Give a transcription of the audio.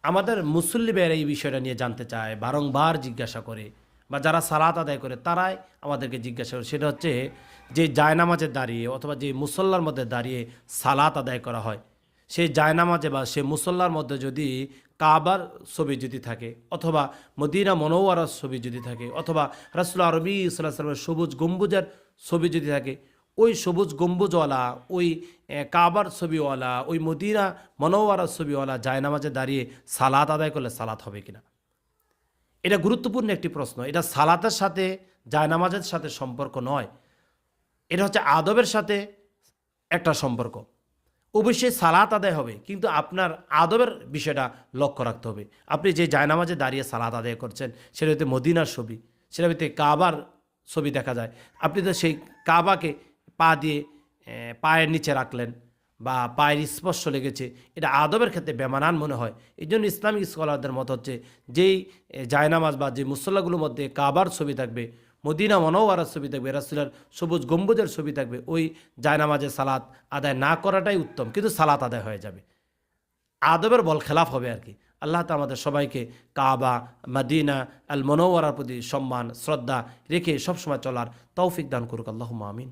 আমাদের মুসল্লি ভাইয়েরা এই বিষয়টা নিয়ে জানতে চায়, বারংবার জিজ্ঞাসা করে, বা যারা সালাত আদায় করে তারাই আমাদেরকে জিজ্ঞাসা করে। সেটা হচ্ছে যে জায়নামাজে দাঁড়িয়ে অথবা যে মুসল্লার মধ্যে দাঁড়িয়ে সালাত আদায় করা হয়, সেই জায়নামাজে বা সে মুসল্লার মধ্যে যদি কাবার ছবি যদি থাকে, অথবা মদিনা মনোয়ারার ছবি যদি থাকে, অথবা রাসূল আরবি সাল্লাল্লাহু আলাইহি ওয়াসাল্লামের সবুজ গম্বুজের ছবি যদি থাকে, ওই সবুজ গম্বুজওয়ালা, ওই কাবার ছবিওয়ালা, ওই মদিনা মনোয়ারার ছবিওয়ালা জায়নামাজে দাঁড়িয়ে সালাত আদায় করলে সালাত হবে কিনা? এটা গুরুত্বপূর্ণ একটি প্রশ্ন। এটা সালাতের সাথে, জায়নামাজের সাথে সম্পর্ক নয়। এটা হচ্ছে আদবের সাথে একটা সম্পর্ক। অবশ্যই সালাত আদায় হবে, কিন্তু আপনার আদবের বিষয়টা লক্ষ্য রাখতে হবে। আপনি যে জায়নামাজে দাঁড়িয়ে সালাত আদায় করছেন, সেটা হতে মদিনার ছবি, সেটা হতে কাবার ছবি দেখা যায়। আপনি তো সেই কাবাকে পা দিয়ে পায়ের নিচে রাখলেন বা পায়ের স্পর্শ লেগেছে, এটা আদবের ক্ষেত্রে বেমানান মনে হয়। এই জন্য ইসলামিক স্কলারদের মত হচ্ছে, যেই জায়নামাজ বা যে মুসল্লাগুলোর মধ্যে কাবার ছবি থাকবে, মদিনা মনোয়ারার ছবি থাকবে, রাসূলের সবুজ গম্বুজের ছবি থাকবে, ওই জায়নামাজে সালাত আদায় না করাটাই উত্তম, কিন্তু সালাত আদায় হয়ে যাবে। আদবের বল খেলাফ হবে আর কি। আল্লাহ তাআলা আমাদের সবাইকে কাবা, মদিনা, আল মনোয়ারার প্রতি সম্মান শ্রদ্ধা রেখে সবসময় চলার তৌফিক দান করুক। আল্লাহুম্মা আমিন।